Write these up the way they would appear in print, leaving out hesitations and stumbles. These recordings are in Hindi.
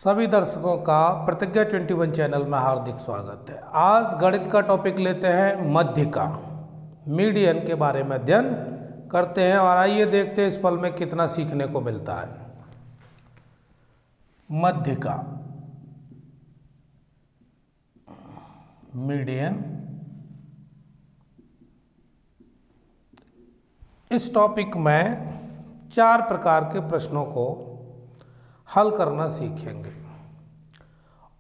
सभी दर्शकों का प्रतिज्ञा 21 चैनल में हार्दिक स्वागत है। आज गणित का टॉपिक लेते हैं मध्यिका, मीडियन के बारे में अध्ययन करते हैं और आइए देखते हैं इस पल में कितना सीखने को मिलता है। मध्यिका, मीडियन, इस टॉपिक में 4 प्रकार के प्रश्नों को हल करना सीखेंगे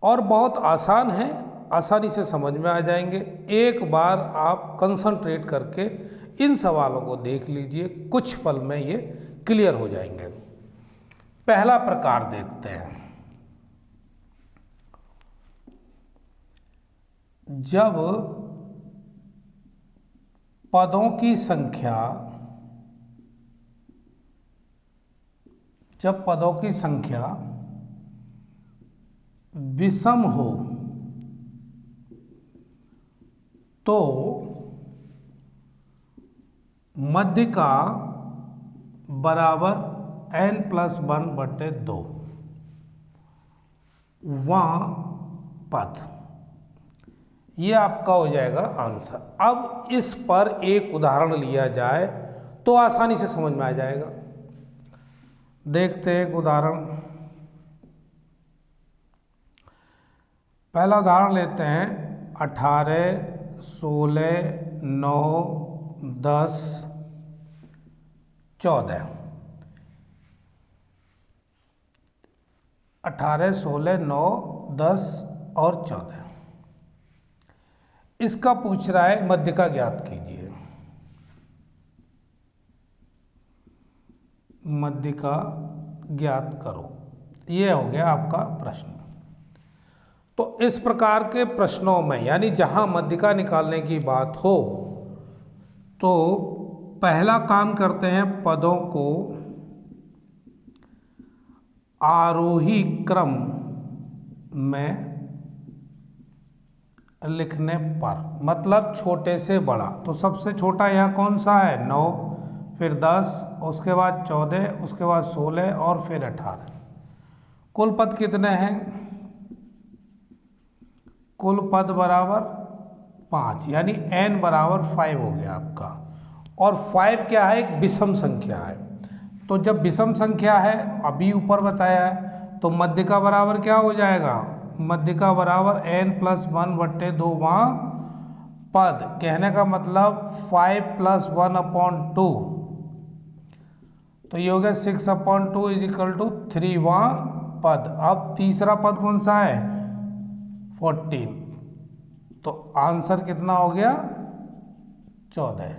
और बहुत आसान है, आसानी से समझ में आ जाएंगे। एक बार आप कंसंट्रेट करके इन सवालों को देख लीजिए, कुछ पल में ये क्लियर हो जाएंगे। पहला प्रकार देखते हैं। जब पदों की संख्या विषम हो तो मध्यिका बराबर n+1/2 वहाँ पद, ये आपका हो जाएगा आंसर। अब इस पर एक उदाहरण लिया जाए तो आसानी से समझ में आ जाएगा। देखते हैं एक उदाहरण। पहला उदाहरण लेते हैं 18, 16, 9, 10, 14। 18, 16, 9, 10 और 14, इसका पूछ रहा है मध्यिका ज्ञात कीजिए। मध्यिका ज्ञात करो, ये हो गया आपका प्रश्न। तो इस प्रकार के प्रश्नों में, यानी जहां मध्यिका निकालने की बात हो, तो पहला काम करते हैं पदों को आरोही क्रम में लिखने पर, मतलब छोटे से बड़ा। तो सबसे छोटा यहाँ कौन सा है? 9, फिर 10, उसके बाद 14, उसके बाद 16 और फिर 18। कुल पद कितने हैं? कुल पद बराबर 5, यानी n बराबर 5 हो गया आपका। और 5 क्या है? एक विषम संख्या है। तो जब विषम संख्या है, अभी ऊपर बताया है, तो मध्यिका बराबर क्या हो जाएगा? मध्यिका बराबर n+1/2 वहाँ पद। कहने का मतलब 5 + 1/2, तो ये हो गया 6/2 = 3 वहाँ पद। अब तीसरा पद कौन सा है? 14। तो आंसर कितना हो गया? 14।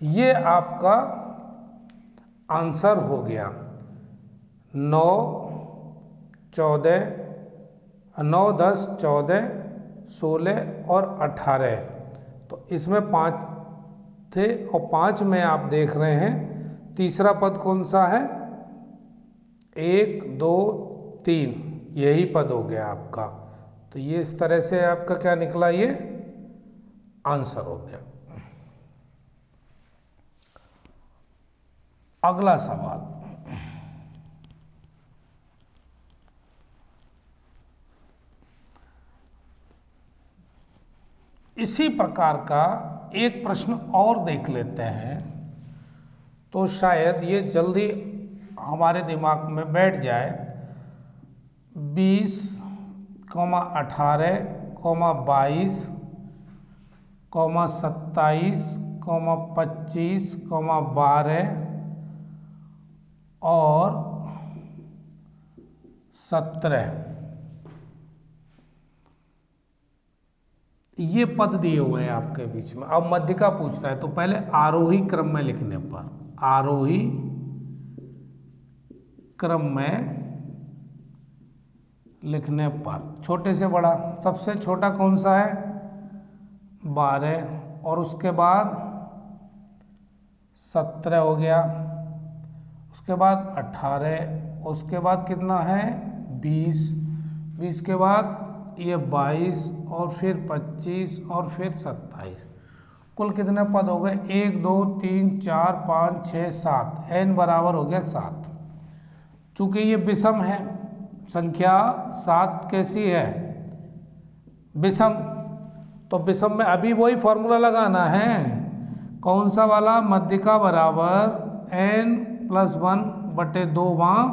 ये आपका आंसर हो गया। 9, 10, 14, 16 और 18। तो इसमें 5 थे और 5 में आप देख रहे हैं तीसरा पद कौन सा है? 1, 2, 3, यही पद हो गया आपका। तो ये इस तरह से आपका क्या निकला? ये आंसर हो गया। अगला सवाल, इसी प्रकार का एक प्रश्न और देख लेते हैं, तो शायद ये जल्दी हमारे दिमाग में बैठ जाए। 20, 18, 22, 27, 25, 12 और 17, ये पद दिए हुए हैं आपके बीच में। अब मध्यिका पूछता है, तो पहले आरोही क्रम में लिखने पर, आरोही क्रम में लिखने पर छोटे से बड़ा, सबसे छोटा कौन सा है? 12, और उसके बाद 17 हो गया, उसके बाद 18, उसके बाद कितना है? 20, 20 के बाद ये 22 और फिर 25 और फिर 27। कुल कितने पद हो गए? 1, 2, 3, 4, 5, 6, 7। n बराबर हो गया 7। चूंकि ये विषम है संख्या 7 कैसी है? विषम। तो विषम में अभी वही फॉर्मूला लगाना है। कौन सा वाला? मध्यिका बराबर n+1/2वां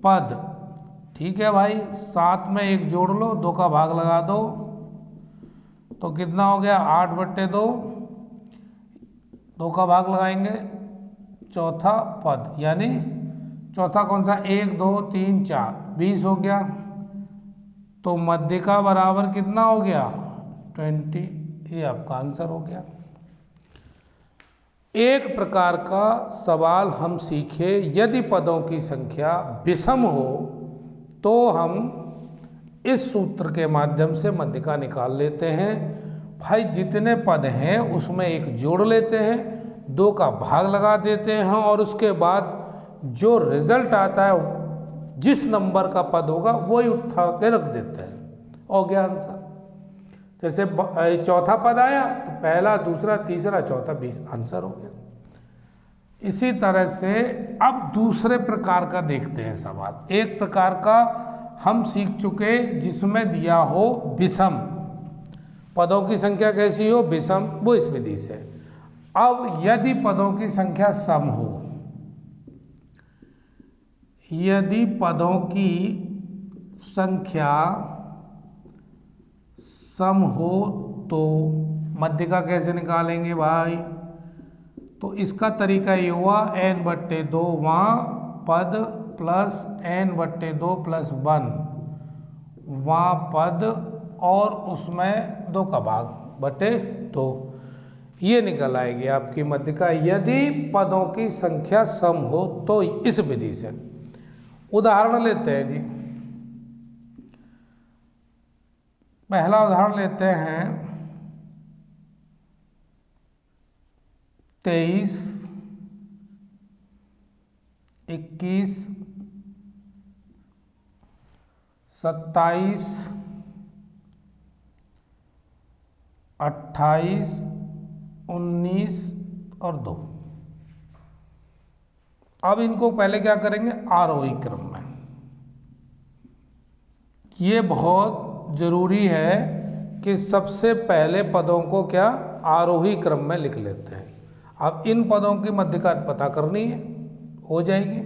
पद। ठीक है भाई, 7 में 1 जोड़ लो, 2 का भाग लगा दो, तो कितना हो गया? 8/2। 2 का भाग लगाएंगे, चौथा पद, यानी चौथा कौन सा? 1 2 3 4, 20 हो गया। तो मध्यिका बराबर कितना हो गया? 20। ये आपका आंसर हो गया। एक प्रकार का सवाल हम सीखे, यदि पदों की संख्या विषम हो तो हम इस सूत्र के माध्यम से मध्यिका निकाल लेते हैं। भाई जितने पद हैं उसमें 1 जोड़ लेते हैं, 2 का भाग लगा देते हैं और उसके बाद जो रिजल्ट आता है, जिस नंबर का पद होगा वही उठा के रख देते हैं, हो गया आंसर। जैसे चौथा पद आया तो पहला, दूसरा, तीसरा, चौथा, 20, आंसर हो गया। इसी तरह से अब दूसरे प्रकार का देखते हैं सवाल। एक प्रकार का हम सीख चुके जिसमें दिया हो विषम, पदों की संख्या कैसी हो? विषम, वो इस विधि से। अब यदि पदों की संख्या सम हो, यदि पदों की संख्या सम हो तो मध्यिका कैसे निकालेंगे भाई? तो इसका तरीका ये हुआ, n/2वां पद प्लस n/2 + 1 वां पद और उसमें 2 का भाग बटे 2, ये निकल आएगी आपकी मध्यिका यदि पदों की संख्या सम हो तो। इस विधि से उदाहरण लेते हैं जी। पहला उदाहरण लेते हैं 23, 21, 27, 28, 19 और 2। अब इनको पहले क्या करेंगे? आरोही क्रम में। ये बहुत जरूरी है कि सबसे पहले पदों को क्या आरोही क्रम में लिख लेते हैं। अब इन पदों की मध्यिका पता करनी है, हो जाएगी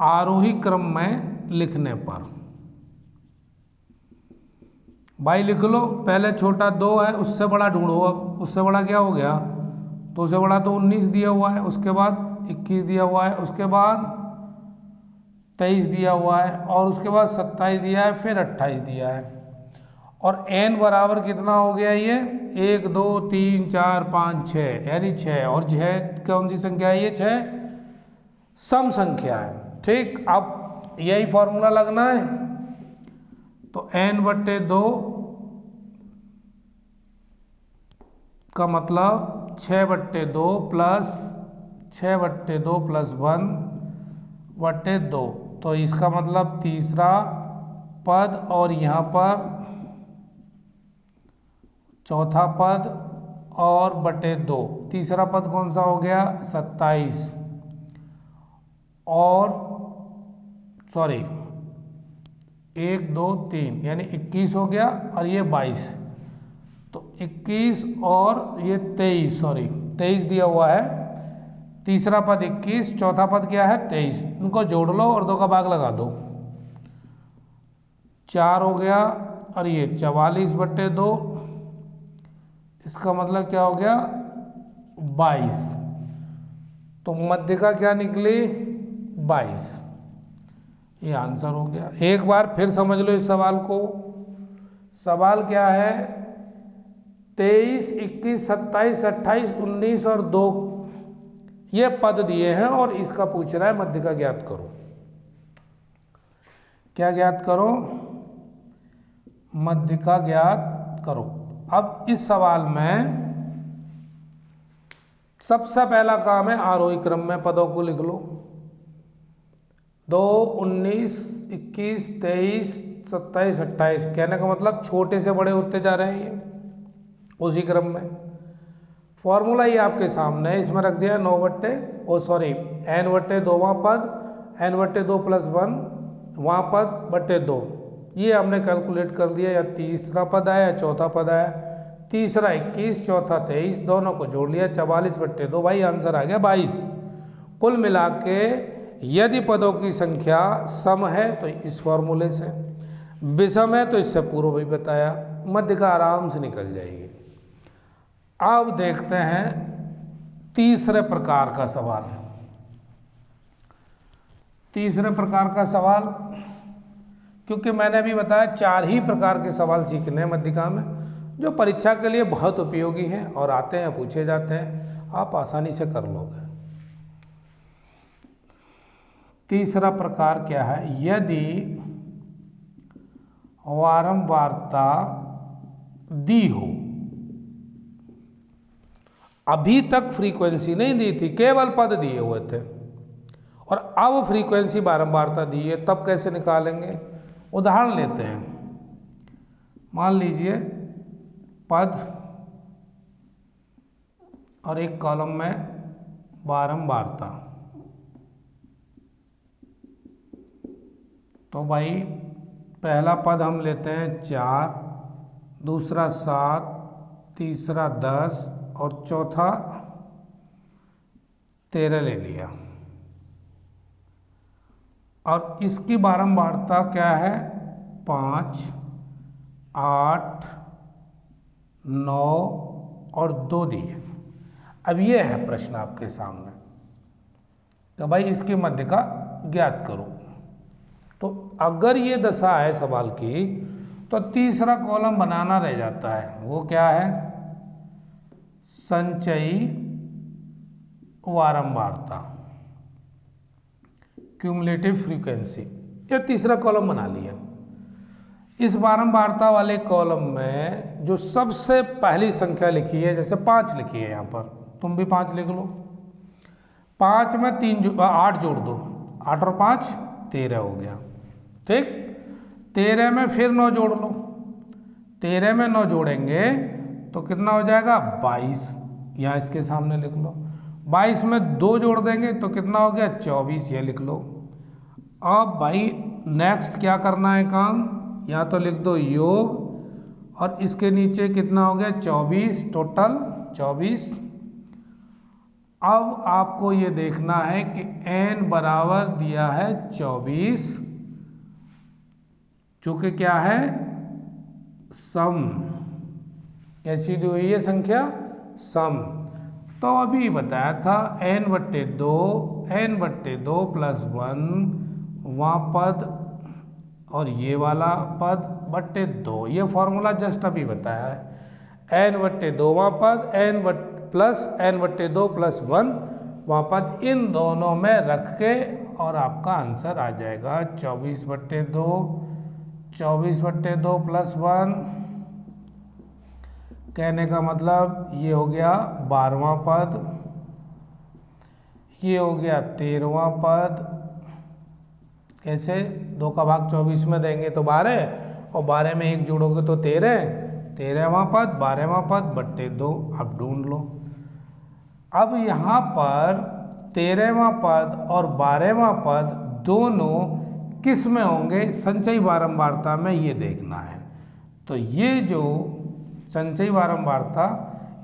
आरोही क्रम में लिखने पर। भाई लिख लो, पहले छोटा 2 है, उससे बड़ा ढूंढो। अब उससे बड़ा क्या हो गया? तो उससे बड़ा तो 19 दिया हुआ है, उसके बाद 21 दिया हुआ है, उसके बाद 23 दिया हुआ है और उसके बाद 27 दिया है, फिर 28 दिया है। और n बराबर कितना हो गया? ये 1 2 3 4 5 6, यानी 6। और 6 कौन सी संख्या है? ये 6 सम संख्या है। ठीक, अब यही फॉर्मूला लगना है। तो n/2 का मतलब 6/2 प्लस 6/2 + 1/2। तो इसका मतलब तीसरा पद और यहाँ पर चौथा पद और बटे 2। तीसरा पद कौन सा हो गया? 27 और 1 2 3 यानी 21 हो गया और ये 22। तो 21 और ये 23 दिया हुआ है। तीसरा पद 21, चौथा पद क्या है? 23। इनको जोड़ लो और 2 का भाग लगा दो, 4 हो गया और ये 44/2। इसका मतलब क्या हो गया? 22। तो मध्यिका क्या निकली? 22। ये आंसर हो गया। एक बार फिर समझ लो इस सवाल को। सवाल क्या है? 23, 21, 27, 28, 19 और 2 ये पद दिए हैं और इसका पूछ रहा है मध्यिका ज्ञात करो। क्या ज्ञात करो? मध्यिका ज्ञात करो। अब इस सवाल में सबसे पहला काम है आरोही क्रम में पदों को लिख लो। 2, 19, 21, 23, 27, 28। कहने का मतलब छोटे से बड़े होते जा रहे हैं ये उसी क्रम में। फॉर्मूला ये आपके सामने है, इसमें रख दिया n/2वां पद n/2 + 1 वहाँ पद बटे 2, ये हमने कैलकुलेट कर दिया। या तीसरा पद आया या चौथा पद आया। तीसरा 21, चौथा 23, दोनों को जोड़ लिया 44 बटे 2, भाई आंसर आ गया 22। कुल मिला के यदि पदों की संख्या सम है तो इस फॉर्मूले से, विषम है तो इससे पूर्व भी बताया, मध्य का आराम से निकल जाएगी। अब देखते हैं तीसरे प्रकार का सवाल। तीसरे प्रकार का सवाल, क्योंकि मैंने अभी बताया 4 ही प्रकार के सवाल सीखने हैं मध्यिका में, जो परीक्षा के लिए बहुत उपयोगी हैं और आते हैं, पूछे जाते हैं, आप आसानी से कर लोगे। तीसरा प्रकार क्या है? यदि वारंवारता दी हो, अभी तक फ्रीक्वेंसी नहीं दी थी, केवल पद दिए हुए थे, और अब फ्रीक्वेंसी बारंबारता दी है, तब कैसे निकालेंगे? उदाहरण लेते हैं। मान लीजिए पद और एक कॉलम में बारंबारता, तो भाई पहला पद हम लेते हैं 4, दूसरा 7, तीसरा 10 और चौथा 13 ले लिया। और इसकी बारंबारता क्या है? 5, 8, 9 और 2 दी है। अब ये है प्रश्न आपके सामने, तो भाई इसकी मध्य का ज्ञात करो। तो अगर ये दशा है सवाल की, तो तीसरा कॉलम बनाना रह जाता है। वो क्या है? संचयी वारंवारता, क्यूमुलेटिव फ्रीक्वेंसी, ये तीसरा कॉलम बना लिया। इस बारंबारता वाले कॉलम में जो सबसे पहली संख्या लिखी है, जैसे 5 लिखी है यहाँ पर, तुम भी 5 लिख लो। 5 में 8 जोड़ दो, 8 और 5 13 हो गया, ठीक। 13 में फिर 9 जोड़ लो, 13 में 9 जोड़ेंगे तो कितना हो जाएगा? 22, यहाँ इसके सामने लिख लो। 22 में 2 जोड़ देंगे तो कितना हो गया? 24, ये लिख लो। अब भाई नेक्स्ट क्या करना है काम? यहाँ तो लिख दो योग, और इसके नीचे कितना हो गया? 24, टोटल 24। अब आपको ये देखना है कि n बराबर दिया है 24, चूंकि क्या है? सम। कैसी दी हुई है संख्या? सम। तो अभी बताया था n/2, n/2 + 1, वहाँ पद और ये वाला पद बट्टे 2, ये फॉर्मूला जस्ट अभी बताया है। n/2 वहाँ पद, n/2 + 1 वहाँ पद, इन दोनों में रख के और आपका आंसर आ जाएगा 24/2, 24/2 + 1, कहने का मतलब ये हो गया 12वां पद, ये हो गया 13वां पद। कैसे? 2 का भाग 24 में देंगे तो 12, और 12 में 1 जोड़ोगे तो 13, 13वां पद, 12वां पद बट्टे 2। अब ढूंढ लो। अब यहाँ पर 13वां पद और 12वां पद दोनों किस में होंगे? संचयी बारंबारता में, ये देखना है। तो ये जो संचयी बारंबारता,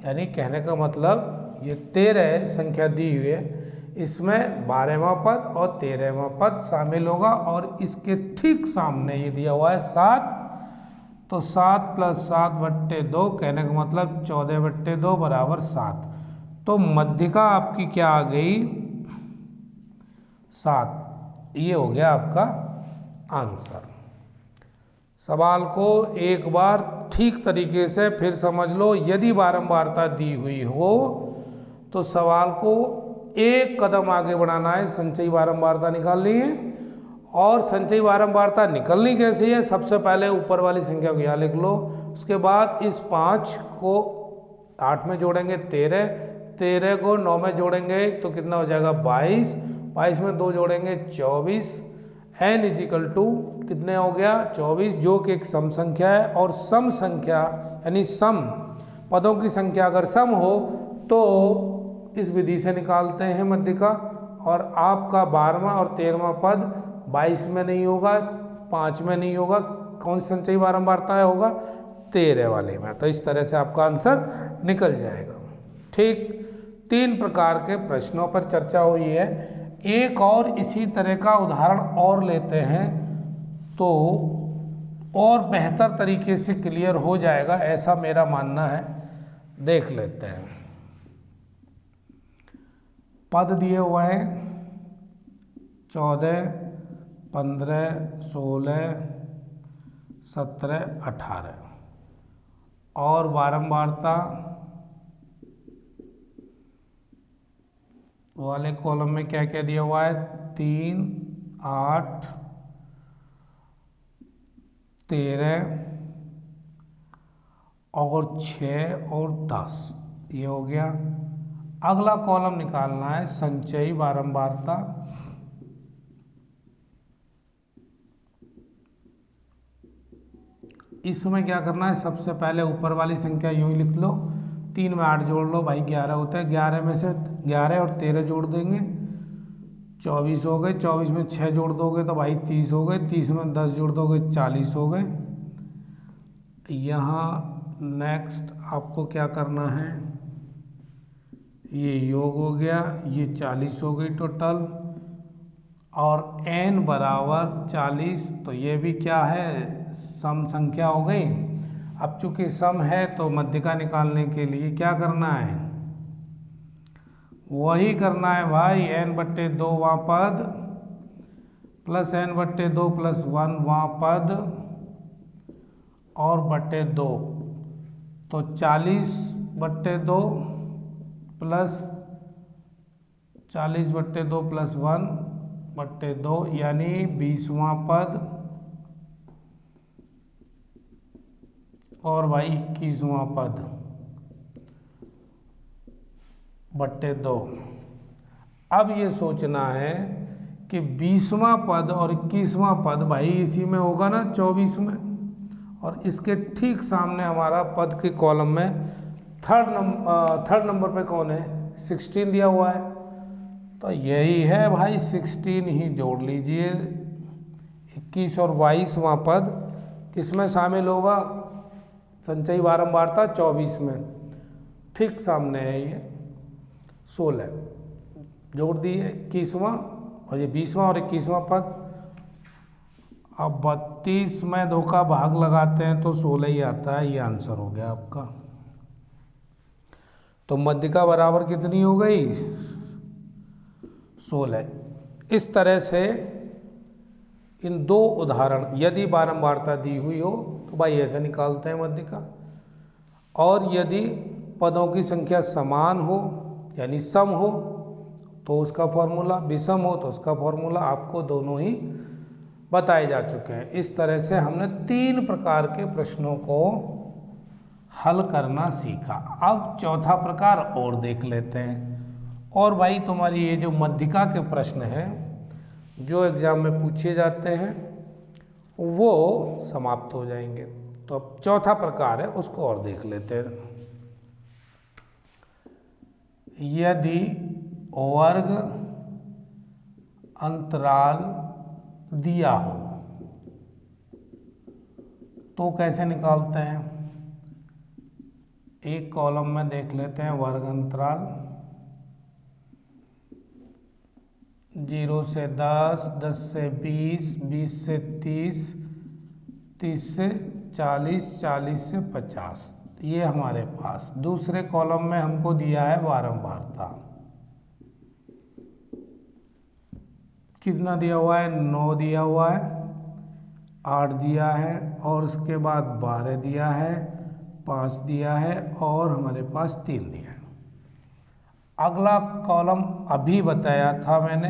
यानी कहने का मतलब ये 13 संख्या दी हुई है, इसमें 12वां पद और 13वां पद शामिल होगा, और इसके ठीक सामने ये दिया हुआ है 7, तो 7 + 7/2, कहने का मतलब 14/2 बराबर 7। तो मध्यिका आपकी क्या आ गई? 7। ये हो गया आपका आंसर। सवाल को एक बार ठीक तरीके से फिर समझ लो। यदि बारंबारता दी हुई हो तो सवाल को एक कदम आगे बढ़ाना है, संचयी बारंबारता निकालनी है। और संचयी बारंबारता निकलनी कैसी है? सबसे पहले ऊपर वाली संख्या को यहाँ लिख लो, उसके बाद इस 5 को 8 में जोड़ेंगे 13, 13 को 9 में जोड़ेंगे तो कितना हो जाएगा? 22, 22 में 2 जोड़ेंगे 24, n = कितने हो गया? 24, जो कि एक सम संख्या है। और सम संख्या यानी सम पदों की संख्या अगर सम हो तो इस विधि से निकालते हैं मध्यिका, और आपका 12वां और 13वां पद 22 में नहीं होगा, 5 में नहीं होगा, कौन सी संचयी बारंबारता है होगा 13 वाले में। तो इस तरह से आपका आंसर निकल जाएगा। ठीक, 3 प्रकार के प्रश्नों पर चर्चा हुई है। एक और इसी तरह का उदाहरण और लेते हैं तो और बेहतर तरीके से क्लियर हो जाएगा, ऐसा मेरा मानना है। देख लेते हैं। पद दिए हुए हैं 14, 15, 16, 17, 18 और बारंबारता वाले कॉलम में क्या क्या दिया हुआ है 3, 8, 13 और 6 और 10, ये हो गया। अगला कॉलम निकालना है संचयी बारंबारता। इसमें क्या करना है, सबसे पहले ऊपर वाली संख्या यूं ही लिख लो, 3 में 8 जोड़ लो भाई 11 होता है, 11 में से 11 और 13 जोड़ देंगे 24 हो गए, 24 में 6 जोड़ दोगे तो भाई 30 हो गए, 30 में 10 जोड़ दोगे 40 हो गए। यहाँ नेक्स्ट आपको क्या करना है, ये योग हो गया, ये 40 हो गई टोटल, और n बराबर 40, तो ये भी क्या है सम संख्या हो गई। अब चूंकि सम है तो मध्यिका निकालने के लिए क्या करना है, वही करना है भाई, n/2 वहाँ पद प्लस n/2 प्लस 1 वहाँ पद और बटे 2, तो 40/2 प्लस 40/2 प्लस 1/2 यानी 20वां पद और भाई 21वां पद बट्टे 2। अब ये सोचना है कि 20वां पद और 21वां पद भाई इसी में होगा ना 24 में, और इसके ठीक सामने हमारा पद के कॉलम में थर्ड नंबर पे कौन है 16 दिया हुआ है, तो यही है भाई 16 ही जोड़ लीजिए। 21 और 22वां पद किसमें शामिल होगा, संचयी बारंबारता 24 में, ठीक सामने है ये 16 जोड़ दिए 21वां, और ये 20वां और 21वां पद। अब 32 में 2 का भाग लगाते हैं तो 16 ही आता है, ये आंसर हो गया आपका। तो मध्यिका बराबर कितनी हो गई 16। इस तरह से इन 2 उदाहरण, यदि बारंबारता दी हुई हो तो भाई ऐसे निकालते हैं मध्यिका, और यदि पदों की संख्या समान हो यानी सम हो तो उसका फॉर्मूला, विषम हो तो उसका फॉर्मूला, आपको दोनों ही बताए जा चुके हैं। इस तरह से हमने 3 प्रकार के प्रश्नों को हल करना सीखा। अब चौथा प्रकार और देख लेते हैं, और भाई तुम्हारी ये जो मध्यिका के प्रश्न हैं जो एग्जाम में पूछे जाते हैं वो समाप्त हो जाएंगे। तो अब चौथा प्रकार है उसको और देख लेते हैं। यदि वर्ग अंतराल दिया हो तो कैसे निकालते हैं, एक कॉलम में देख लेते हैं वर्ग अंतराल 0 से 10, 10 से 20, 20 से 30, 30 से 40, 40 से 50, ये हमारे पास। दूसरे कॉलम में हमको दिया है बारंबारता, कितना दिया हुआ है 9 दिया हुआ है, 8 दिया है, और उसके बाद 12 दिया है, 5 दिया है, और हमारे पास 3 दिया है। अगला कॉलम अभी बताया था मैंने,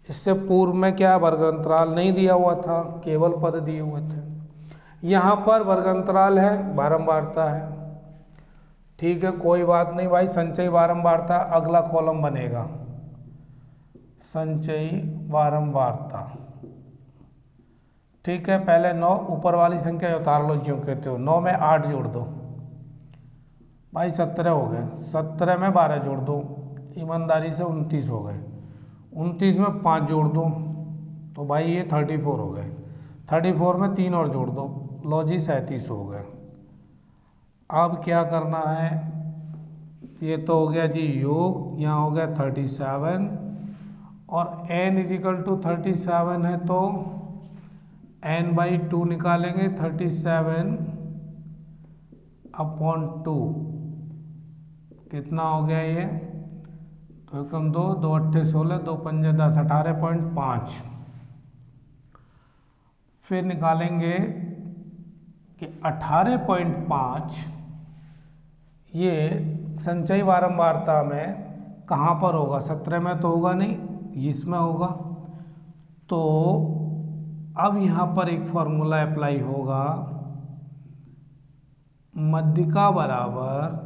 इससे पूर्व में क्या वर्ग अंतराल नहीं दिया हुआ था, केवल पद दिए हुए थे। यहाँ पर वर्ग अंतराल है, बारंबारता है, ठीक है कोई बात नहीं भाई, संचयी बारंबारता अगला कॉलम बनेगा, संचयी बारंबारता, ठीक है। पहले 9 ऊपर वाली संख्या उतार लो ज्यों कहते हो, 9 में 8 जोड़ दो भाई 17 हो गए, 17 में 12 जोड़ दो, ईमानदारी से 29 हो गए, 29 में 5 जोड़ दो तो भाई ये 34 हो गए, 34 में 3 और जोड़ दो, लो जी 37 हो गए। अब क्या करना है, ये तो हो गया जी योग, यहाँ हो गया 37 और n इजिकल टू 37 है तो n/2 निकालेंगे, 37/2 कितना हो गया ये, तो एकम 2, 2 अट्ठे 16, 2 पंजे 10, 18.5। फिर निकालेंगे कि 18.5 ये संचयी बारंबारता में कहाँ पर होगा, 17 में तो होगा नहीं, इसमें होगा। तो अब यहाँ पर एक फॉर्मूला अप्लाई होगा, मध्यिका बराबर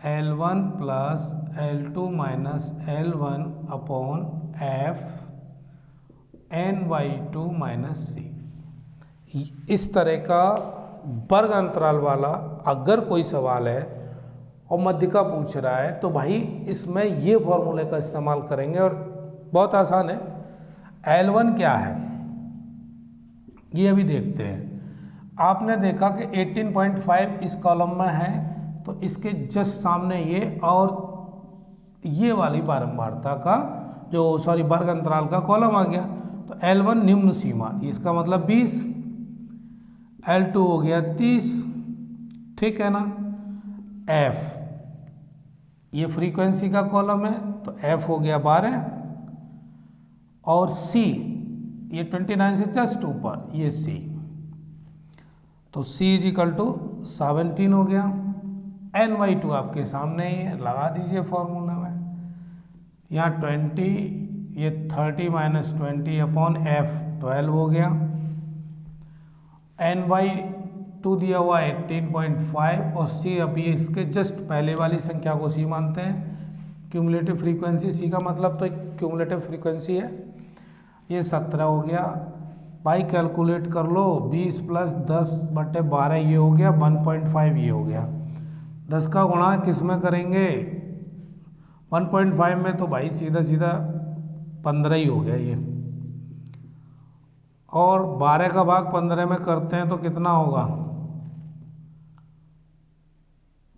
L1 plus L2 minus L1 upon F n/2 minus c। इस तरह का वर्ग अंतराल वाला अगर कोई सवाल है और मध्यिका पूछ रहा है तो भाई इसमें ये फॉर्मूले का इस्तेमाल करेंगे और बहुत आसान है। L1 क्या है ये अभी देखते हैं। आपने देखा कि 18.5 इस कॉलम में है तो इसके जस्ट सामने ये और ये वाली बारंबारता का जो वर्ग अंतराल का कॉलम आ गया। तो L1 निम्न सीमा, इसका मतलब 20, L2 हो गया 30, ठीक है ना। F ये फ्रीक्वेंसी का कॉलम है तो F हो गया 12 और C ये 29 से जस्ट ऊपर ये C, तो C इजिकल टू 17 हो गया। n/2 आपके सामने ही है, लगा दीजिए फॉर्मूला में। यहाँ 20 ये 30 माइनस 20 अपॉन F 12 हो गया। n/2 दिया हुआ 18.5 और C अभी इसके जस्ट पहले वाली संख्या को C मानते हैं। क्यूमुलेटिव फ्रीक्वेंसी C का मतलब तो क्यूमुलेटिव फ्रीक्वेंसी है, ये 17 हो गया। भाई कैलकुलेट कर लो, 20 प्लस 10/12 ये हो गया, 1.5 ये हो गया। 10 का गुणा किस में करेंगे, 1.5 में, तो भाई सीधा सीधा 15 ही हो गया ये। और 12 का भाग 15 में करते हैं तो कितना होगा,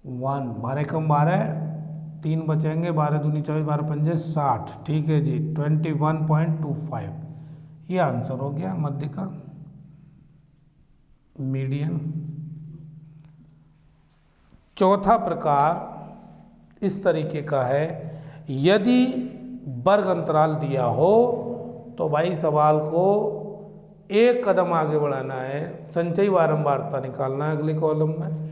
1, 12 कम 12, 3 बचेंगे, 12 दूनी 24, 12 पंजे 60, ठीक है जी, 21.25 ये आंसर हो गया मध्य का, मीडियन। चौथा प्रकार इस तरीके का है, यदि वर्ग अंतराल दिया हो तो भाई सवाल को एक कदम आगे बढ़ाना है, संचयी बारंबारता निकालना है अगले कॉलम में।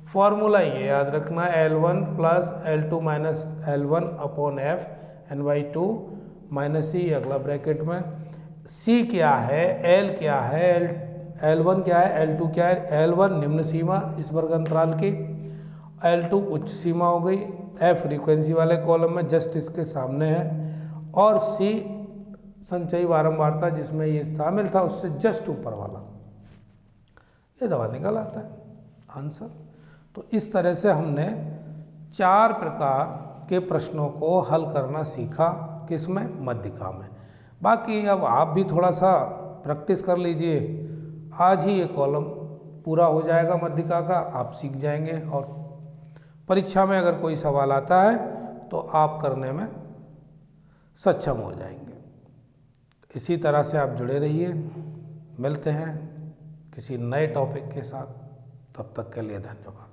फॉर्मूला ये याद रखना है, L1 plus L2 minus L1 upon F n/2 minus C अगला ब्रैकेट में। C क्या है, L क्या है, L1 क्या है, L2 क्या है। L1 निम्न सीमा इस वर्ग अंतराल की, L2 उच्च सीमा हो गई, F फ्रीक्वेंसी वाले कॉलम में जस्ट इसके सामने है, और C संचयी बारंबारता जिसमें ये शामिल था उससे जस्ट ऊपर वाला। ये दवा निकल आता है आंसर। तो इस तरह से हमने 4 प्रकार के प्रश्नों को हल करना सीखा, किसमें, मध्यिका में। बाकी अब आप भी थोड़ा सा प्रैक्टिस कर लीजिए, आज ही ये कॉलम पूरा हो जाएगा मध्यिका का, आप सीख जाएंगे और परीक्षा में अगर कोई सवाल आता है तो आप करने में सक्षम हो जाएंगे। इसी तरह से आप जुड़े रहिए, मिलते हैं किसी नए टॉपिक के साथ, तब तक के लिए धन्यवाद।